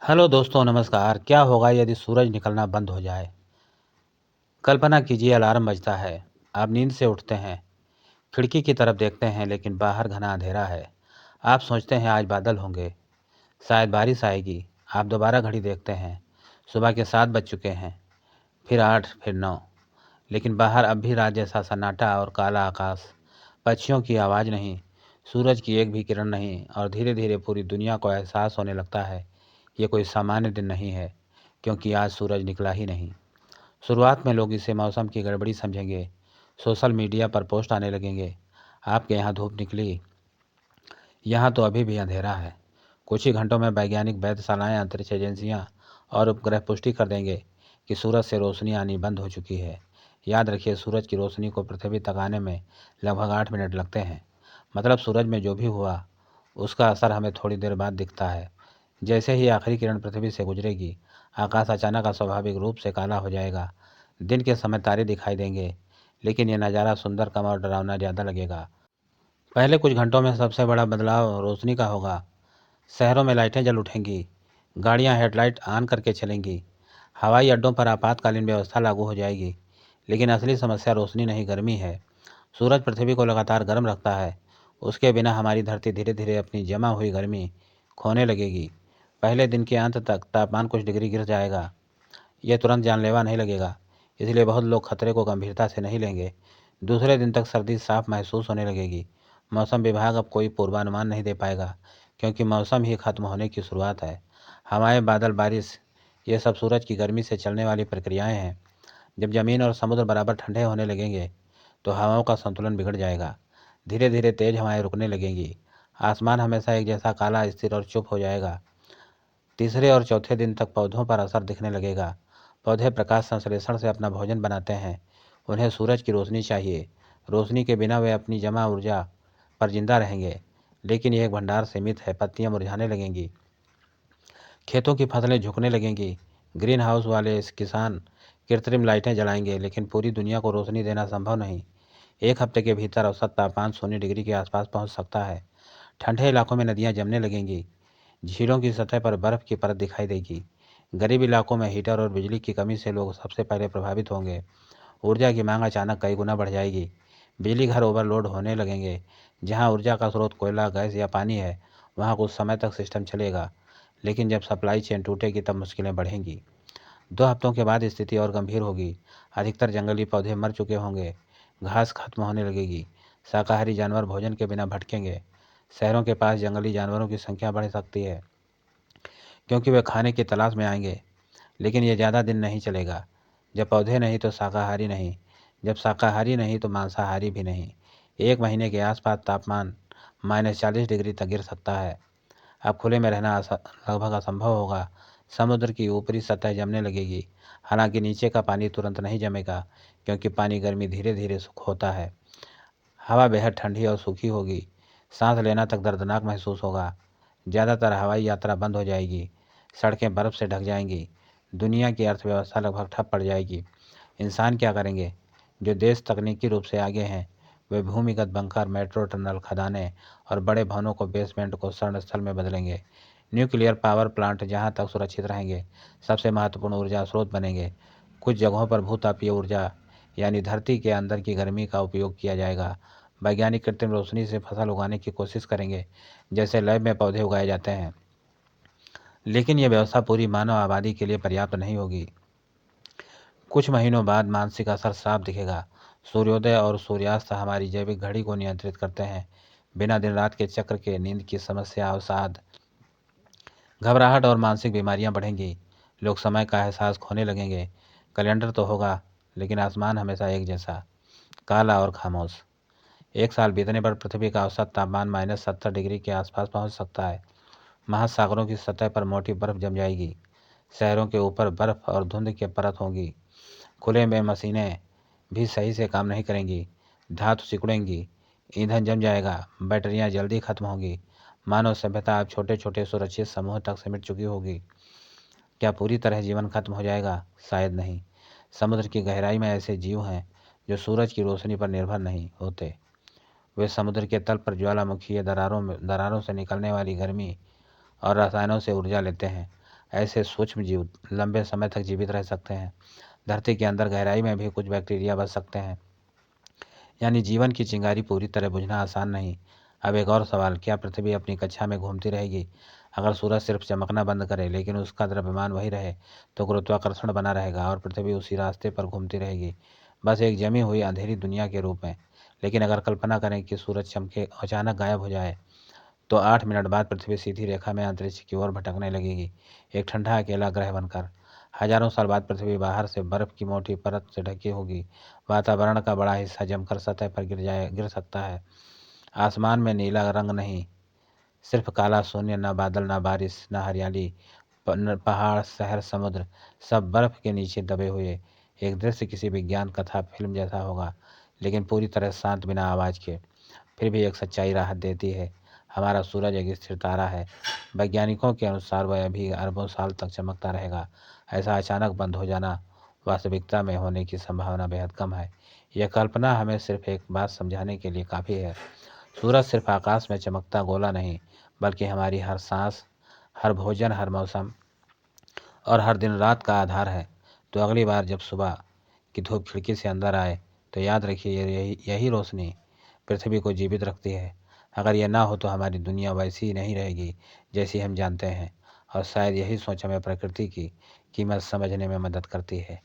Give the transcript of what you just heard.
Hello दोस्तों, नमस्कार। क्या होगा यदि सूरज निकलना बंद हो जाए? कल्पना कीजिए, अलार्म बजता है। आप नींद से उठते हैं, खिड़की की तरफ देखते हैं, लेकिन बाहर घना अंधेरा है। आप सोचते हैं आज बादल होंगे, शायद बारिश आएगी। आप दोबारा घड़ी देखते हैं, सुबह के 7 बज चुके हैं, फिर 8, फिर 9। लेकिन बाहर अब भी रात जैसा सन्नाटा और काला आकाश। पक्षियों की आवाज़ नहीं, सूरज की एक भी किरण नहीं, और धीरे धीरे पूरी दुनिया को एहसास होने लगता है ये कोई सामान्य दिन नहीं है, क्योंकि आज सूरज निकला ही नहीं। शुरुआत में लोग इसे मौसम की गड़बड़ी समझेंगे, सोशल मीडिया पर पोस्ट आने लगेंगे, आपके यहाँ धूप निकली, यहाँ तो अभी भी अंधेरा है। कुछ ही घंटों में वैज्ञानिक, वेधशालाएँ, अंतरिक्ष एजेंसियाँ और उपग्रह पुष्टि कर देंगे कि सूरज से रोशनी आनी बंद हो चुकी है। याद रखिए, सूरज की रोशनी को पृथ्वी तक आने में लगभग 8 मिनट लगते हैं। मतलब सूरज में जो भी हुआ उसका असर हमें थोड़ी देर बाद दिखता है। जैसे ही आखिरी किरण पृथ्वी से गुजरेगी, आकाश अचानक अस्वाभाविक रूप से काला हो जाएगा। दिन के समय तारे दिखाई देंगे, लेकिन यह नज़ारा सुंदर कम और डरावना ज़्यादा लगेगा। पहले कुछ घंटों में सबसे बड़ा बदलाव रोशनी का होगा। शहरों में लाइटें जल उठेंगी, गाड़ियां हेडलाइट ऑन करके चलेंगी, हवाई अड्डों पर आपातकालीन व्यवस्था लागू हो जाएगी। लेकिन असली समस्या रोशनी नहीं, गर्मी है। सूरज पृथ्वी को लगातार गर्म रखता है। उसके बिना हमारी धरती धीरे धीरे अपनी जमा हुई गर्मी खोने लगेगी। पहले दिन के अंत तक तापमान कुछ डिग्री गिर जाएगा। यह तुरंत जानलेवा नहीं लगेगा, इसलिए बहुत लोग खतरे को गंभीरता से नहीं लेंगे। दूसरे दिन तक सर्दी साफ महसूस होने लगेगी। मौसम विभाग अब कोई पूर्वानुमान नहीं दे पाएगा, क्योंकि मौसम ही खत्म होने की शुरुआत है। हवाएं, बादल, बारिश, ये सब सूरज की गर्मी से चलने वाली प्रक्रियाएं हैं। जब जमीन और समुद्र बराबर ठंडे होने लगेंगे तो हवाओं का संतुलन बिगड़ जाएगा। धीरे धीरे तेज हवाएं रुकने लगेंगी। आसमान हमेशा एक जैसा काला, स्थिर और चुप हो जाएगा। तीसरे और चौथे दिन तक पौधों पर असर दिखने लगेगा। पौधे प्रकाश संश्लेषण से अपना भोजन बनाते हैं। उन्हें सूरज की रोशनी चाहिए। रोशनी के बिना वे अपनी जमा ऊर्जा पर जिंदा रहेंगे, लेकिन यह एक भंडार सीमित है। पत्तियां मुरझाने लगेंगी, खेतों की फसलें झुकने लगेंगी। ग्रीन हाउस वाले इस किसान कृत्रिम लाइटें जलाएंगे, लेकिन पूरी दुनिया को रोशनी देना संभव नहीं। एक हफ्ते के भीतर औसत तापमान 0 डिग्री के आसपास पहुंच सकता है। ठंडे इलाकों में नदियां जमने लगेंगी, झीलों की सतह पर बर्फ की परत दिखाई देगी। गरीब इलाकों में हीटर और बिजली की कमी से लोग सबसे पहले प्रभावित होंगे। ऊर्जा की मांग अचानक कई गुना बढ़ जाएगी। बिजली घर ओवरलोड होने लगेंगे। जहां ऊर्जा का स्रोत कोयला, गैस या पानी है, वहां कुछ समय तक सिस्टम चलेगा, लेकिन जब सप्लाई चेन टूटेगी तब मुश्किलें बढ़ेंगी। 2 हफ्तों के बाद स्थिति और गंभीर होगी। अधिकतर जंगली पौधे मर चुके होंगे, घास खत्म होने लगेगी, शाकाहारी जानवर भोजन के बिना भटकेंगे। शहरों के पास जंगली जानवरों की संख्या बढ़ सकती है, क्योंकि वे खाने की तलाश में आएंगे। लेकिन ये ज़्यादा दिन नहीं चलेगा। जब पौधे नहीं तो शाकाहारी नहीं, जब शाकाहारी नहीं तो मांसाहारी भी नहीं। 1 महीने के आसपास तापमान -40 डिग्री तक गिर सकता है। अब खुले में रहना लगभग असंभव होगा। समुद्र की ऊपरी सतह जमने लगेगी। हालांकि नीचे का पानी तुरंत नहीं जमेगा, क्योंकि पानी गर्मी धीरे धीरे सुख होता है। हवा बेहद ठंडी और सूखी होगी। सांस लेना तक दर्दनाक महसूस होगा। ज़्यादातर हवाई यात्रा बंद हो जाएगी। सड़कें बर्फ़ से ढक जाएंगी। दुनिया की अर्थव्यवस्था लगभग ठप पड़ जाएगी। इंसान क्या करेंगे? जो देश तकनीकी रूप से आगे हैं, वे भूमिगत बंकर, मेट्रो टनल, खदानें और बड़े भवनों को, बेसमेंट को शरण स्थल में बदलेंगे। न्यूक्लियर पावर प्लांट जहां तक सुरक्षित रहेंगे, सबसे महत्वपूर्ण ऊर्जा स्रोत बनेंगे। कुछ जगहों पर भूतापीय ऊर्जा, यानी धरती के अंदर की गर्मी का उपयोग किया जाएगा। वैज्ञानिक कृत्रिम रोशनी से फसल उगाने की कोशिश करेंगे, जैसे लैब में पौधे उगाए जाते हैं। लेकिन यह व्यवस्था पूरी मानव आबादी के लिए पर्याप्त नहीं होगी। कुछ महीनों बाद मानसिक असर साफ दिखेगा। सूर्योदय और सूर्यास्त हमारी जैविक घड़ी को नियंत्रित करते हैं। बिना दिन रात के चक्र के नींद की समस्या, अवसाद, घबराहट और मानसिक बीमारियां बढ़ेंगी। लोग समय का एहसास खोने लगेंगे। कैलेंडर तो होगा, लेकिन आसमान हमेशा एक जैसा काला और खामोश। 1 साल बीतने पर पृथ्वी का औसत तापमान -70 डिग्री के आसपास पहुंच सकता है। महासागरों की सतह पर मोटी बर्फ जम जाएगी। शहरों के ऊपर बर्फ और धुंध की परत होगी। खुले में मशीनें भी सही से काम नहीं करेंगी। धातु सिकुड़ेंगी, ईंधन जम जाएगा, बैटरियां जल्दी खत्म होंगी। मानव सभ्यता अब छोटे छोटे सुरक्षित समूह तक सिमट चुकी होगी। क्या पूरी तरह जीवन खत्म हो जाएगा? शायद नहीं। समुद्र की गहराई में ऐसे जीव हैं जो सूरज की रोशनी पर निर्भर नहीं होते। वे समुद्र के तल पर ज्वालामुखीय दरारों से निकलने वाली गर्मी और रसायनों से ऊर्जा लेते हैं। ऐसे सूक्ष्म जीव लंबे समय तक जीवित रह सकते हैं। धरती के अंदर गहराई में भी कुछ बैक्टीरिया बच सकते हैं। यानी जीवन की चिंगारी पूरी तरह बुझना आसान नहीं। अब एक और सवाल, क्या पृथ्वी अपनी कक्षा में घूमती रहेगी? अगर सूरज सिर्फ चमकना बंद करे लेकिन उसका द्रव्यमान वही रहे तो गुरुत्वाकर्षण बना रहेगा और पृथ्वी उसी रास्ते पर घूमती रहेगी, बस एक जमी हुई अंधेरी दुनिया के रूप में। लेकिन अगर कल्पना करें कि सूरज चमके अचानक गायब हो जाए, तो 8 मिनट बाद पृथ्वी सीधी रेखा में अंतरिक्ष की ओर भटकने लगेगी, एक ठंडा अकेला ग्रह बनकर। हजारों साल बाद पृथ्वी बाहर से बर्फ की मोटी परत से ढकी होगी। वातावरण का बड़ा हिस्सा जमकर सतह पर गिर सकता है। आसमान में नीला रंग नहीं, सिर्फ काला शून्य, न बादल न बारिश न हरियाली, पहाड़ शहर समुद्र सब बर्फ के नीचे दबे हुए। एक दृश्य किसी विज्ञान कथा फिल्म जैसा होगा, लेकिन पूरी तरह शांत, बिना आवाज के। फिर भी एक सच्चाई राहत देती है, हमारा सूरज एक स्थिर तारा है। वैज्ञानिकों के अनुसार वह अभी अरबों साल तक चमकता रहेगा। ऐसा अचानक बंद हो जाना वास्तविकता में होने की संभावना बेहद कम है। यह कल्पना हमें सिर्फ एक बात समझाने के लिए काफ़ी है, सूरज सिर्फ आकाश में चमकता गोला नहीं, बल्कि हमारी हर सांस, हर भोजन, हर मौसम और हर दिन रात का आधार है। तो अगली बार जब सुबह की धूप खिड़की से अंदर आए, तो याद रखिए यही रोशनी पृथ्वी को जीवित रखती है। अगर यह ना हो तो हमारी दुनिया वैसी ही नहीं रहेगी जैसी हम जानते हैं। और शायद यही सोच हमें प्रकृति की कीमत समझने में मदद करती है।